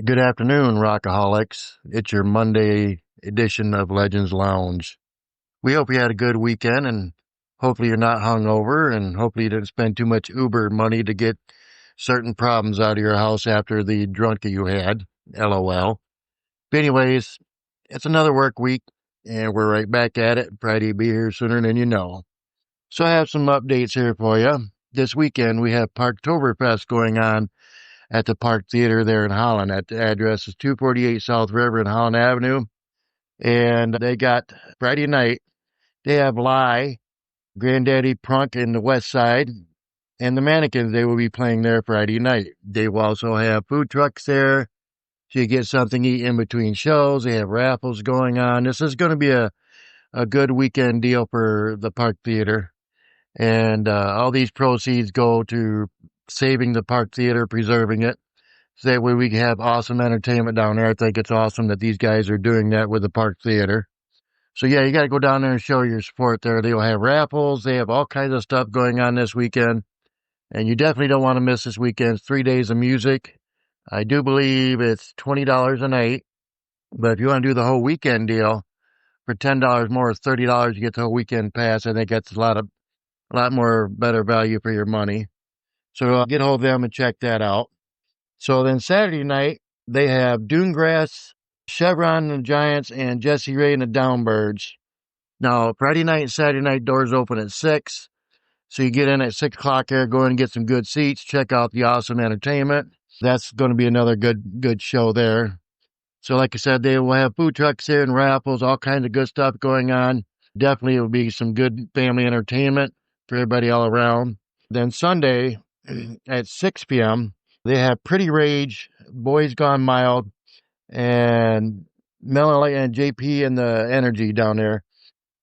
Good afternoon, Rockaholics. It's your Monday edition of Legends Lounge. We hope you had a good weekend and hopefully you're not hungover and hopefully you didn't spend too much Uber money to get certain problems out of your house after the drunk you had. LOL. But anyways, it's another work week and we're right back at it. Friday be here sooner than you know. So I have some updates here for you. This weekend we have Parktoberfest going on at the Park Theater there in Holland. At the address is 248 South River and Holland Avenue. And they got Friday night, they have Lie, Granddaddy Prunk in the West Side, and the Mannequins. They will be playing there Friday night. They will also have food trucks there. So you get something to eat in between shows. They have raffles going on. This is going to be a good weekend deal for the Park Theater. And all these proceeds go to saving the Park Theater, preserving it. So that way we can have awesome entertainment down there. I think it's awesome that these guys are doing that with the Park Theater. So yeah, you got to go down there and show your support there. They'll have raffles. They have all kinds of stuff going on this weekend. And you definitely don't want to miss this weekend's 3 days of music. I do believe it's $20 a night. But if you want to do the whole weekend deal for $10 more, it's $30. You get the whole weekend pass. I think that's a lot more better value for your money. So get hold of them and check that out. So then Saturday night, they have Dunegrass, Chevron and the Giants, and Jesse Ray and the Downbirds. Now, Friday night and Saturday night, doors open at 6. So you get in at 6 o'clock there, go in and get some good seats, check out the awesome entertainment. That's going to be another good show there. So like I said, they will have food trucks here and raffles, all kinds of good stuff going on. Definitely will be some good family entertainment for everybody all around. Then Sunday at 6 p.m., they have Pretty Rage, Boys Gone Mild, and Melanie and JP and the Energy down there.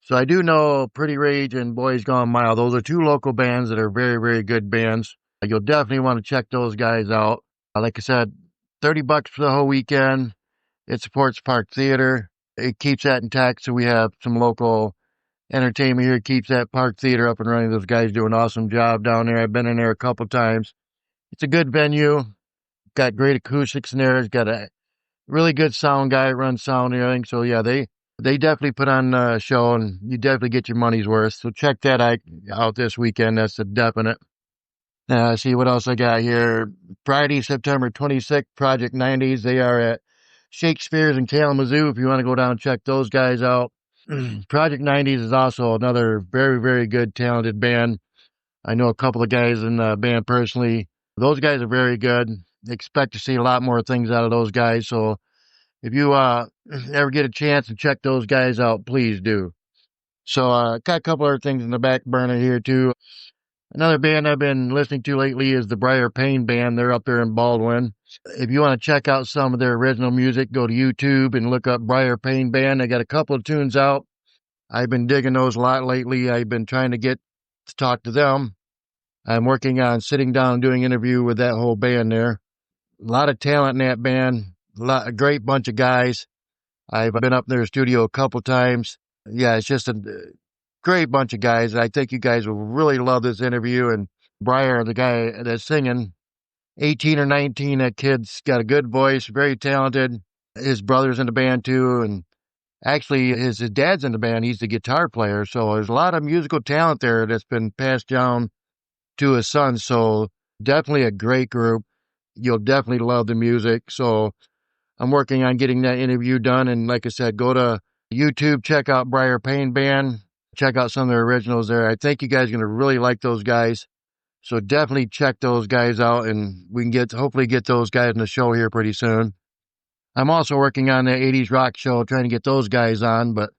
So I do know Pretty Rage and Boys Gone Mild. Those are two local bands that are very, very good bands. You'll definitely want to check those guys out. Like I said, $30 for the whole weekend. It supports Park Theater. It keeps that intact, so we have some local entertainment here. It keeps that Park Theater up and running. Those guys do an awesome job down there. I've been in there a couple times. It's a good venue. Got great acoustics in there. It's got a really good sound guy that runs sound and everything. So yeah, they definitely put on a show and you definitely get your money's worth. So check that out this weekend. That's a definite. See what else I got here. Friday, September 26th, Project 90s. They are at Shakespeare's in Kalamazoo. If you want to go down and check those guys out. Project 90s is also another very, very good, talented band. I know a couple of guys in the band personally. Those guys are very good. Expect to see a lot more things out of those guys. So if you ever get a chance to check those guys out, please do. So got a couple other things in the back burner here too. Another band I've been listening to lately is the Briar Payne Band. They're up there in Baldwin. If you want to check out some of their original music, go to YouTube and look up Briar Payne Band. They got a couple of tunes out. I've been digging those a lot lately. I've been trying to get to talk to them. I'm working on sitting down and doing an interview with that whole band there. A lot of talent in that band. A great bunch of guys. I've been up in their studio a couple times. Yeah, it's just a great bunch of guys. I think you guys will really love this interview. And Briar, the guy that's singing, 18 or 19, that kid's got a good voice, very talented. His brother's in the band too. And actually, his dad's in the band. He's the guitar player. So there's a lot of musical talent there that's been passed down to his son. So definitely a great group. You'll definitely love the music. So I'm working on getting that interview done. And like I said, go to YouTube, check out Briar Payne Band, check out some of their originals there. I think you guys are going to really like those guys. So definitely check those guys out and we can hopefully get those guys in the show here pretty soon. I'm also working on the 80s rock show, trying to get those guys on. But,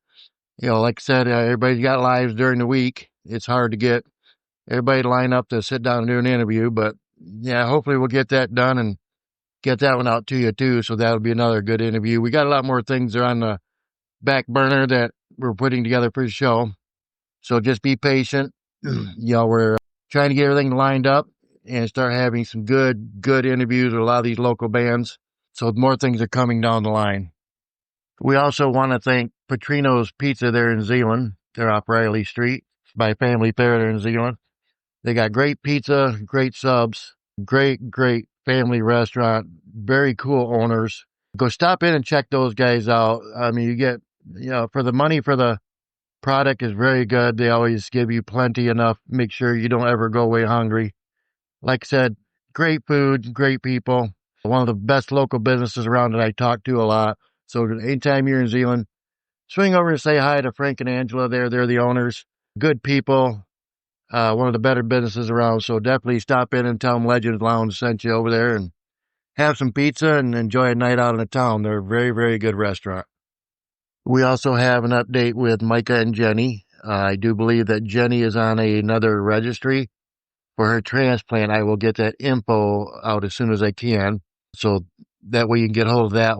like I said, everybody's got lives during the week. It's hard to get everybody to line up to sit down and do an interview. But yeah, hopefully we'll get that done and get that one out to you too. So that'll be another good interview. We got a lot more things that are on the back burner that we're putting together for the show. So just be patient. We're trying to get everything lined up and start having some good interviews with a lot of these local bands. So more things are coming down the line. We also want to thank Petrino's Pizza there in Zeeland. They're off Riley Street by Family Fare there in Zeeland. They got great pizza, great subs, great family restaurant, very cool owners. Go stop in and check those guys out. I mean, you get, for the money for the product is very good. They always give you plenty enough. Make sure you don't ever go away hungry. Like I said, great food, great people. One of the best local businesses around that I talk to a lot. So anytime you're in Zealand, swing over and say hi to Frank and Angela there. They're the owners. Good people. One of the better businesses around. So definitely stop in and tell them Legends Lounge sent you over there and have some pizza and enjoy a night out in the town. They're a very, very good restaurant. We also have an update with Micah and Jenny. I do believe that Jenny is on another registry for her transplant. I will get that info out as soon as I can. So that way you can get hold of that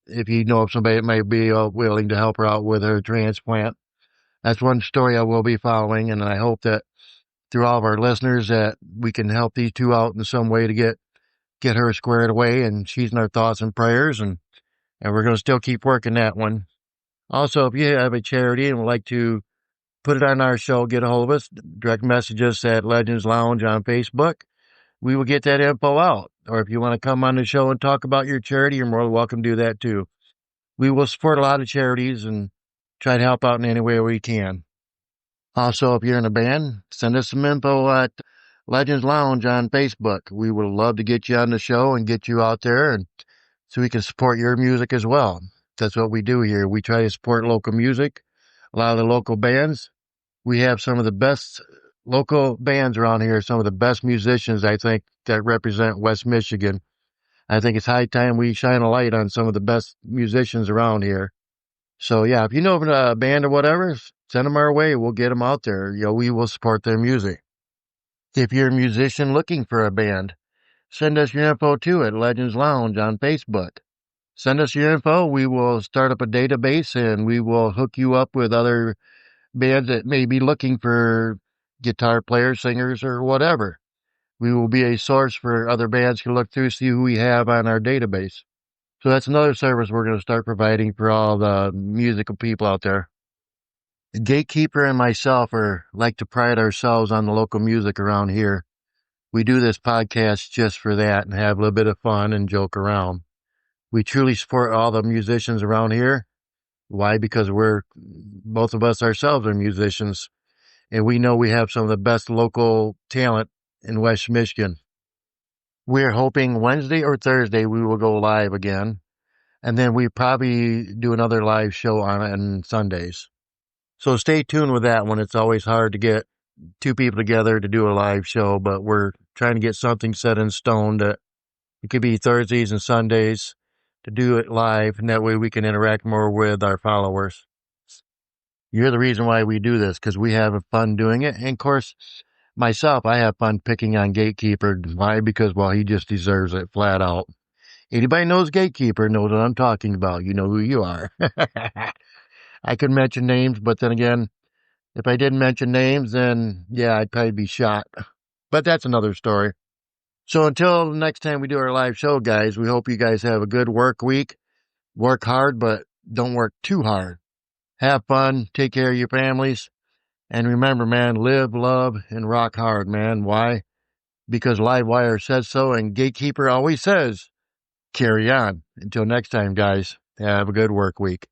if you know of somebody that might be willing to help her out with her transplant. That's one story I will be following, and I hope that through all of our listeners that we can help these two out in some way to get her squared away, and she's in our thoughts and prayers, and we're going to still keep working that one. Also, if you have a charity and would like to put it on our show, get a hold of us, direct message us at Legends Lounge on Facebook. We will get that info out. Or if you want to come on the show and talk about your charity, you're more than welcome to do that too. We will support a lot of charities and try to help out in any way we can. Also, if you're in a band, send us some info at Legends Lounge on Facebook. We would love to get you on the show and get you out there and so we can support your music as well. That's what we do here. We try to support local music, a lot of the local bands. We have some of the best local bands around here, some of the best musicians, I think, that represent West Michigan. I think it's high time we shine a light on some of the best musicians around here. So, yeah, if you know of a band or whatever, send them our way. We'll get them out there. We will support their music. If you're a musician looking for a band, send us your info too at Legends Lounge on Facebook. Send us your info. We will start up a database and we will hook you up with other bands that may be looking for guitar players, singers, or whatever. We will be a source for other bands to look through, see who we have on our database. So that's another service we're going to start providing for all the musical people out there. The Gatekeeper and myself like to pride ourselves on the local music around here. We do this podcast just for that and have a little bit of fun and joke around. We truly support all the musicians around here. Why? Because both of us ourselves are musicians, and we know we have some of the best local talent in West Michigan. We're hoping Wednesday or Thursday we will go live again, and then we probably do another live show on Sundays. So stay tuned with that one. It's always hard to get two people together to do a live show, but we're trying to get something set in stone that it could be Thursdays and Sundays to do it live, and that way we can interact more with our followers. You're the reason why we do this, because we have fun doing it. And of course, myself, I have fun picking on Gatekeeper. Why? Because, well, he just deserves it flat out. Anybody knows Gatekeeper knows what I'm talking about. You know who you are. I could mention names, but then again, if I didn't mention names, then yeah, I'd probably be shot. But that's another story. So until next time we do our live show, guys, we hope you guys have a good work week. Work hard, but don't work too hard. Have fun. Take care of your families. And remember, man, live, love, and rock hard, man. Why? Because Livewire says so, and Gatekeeper always says, carry on. Until next time, guys, have a good work week.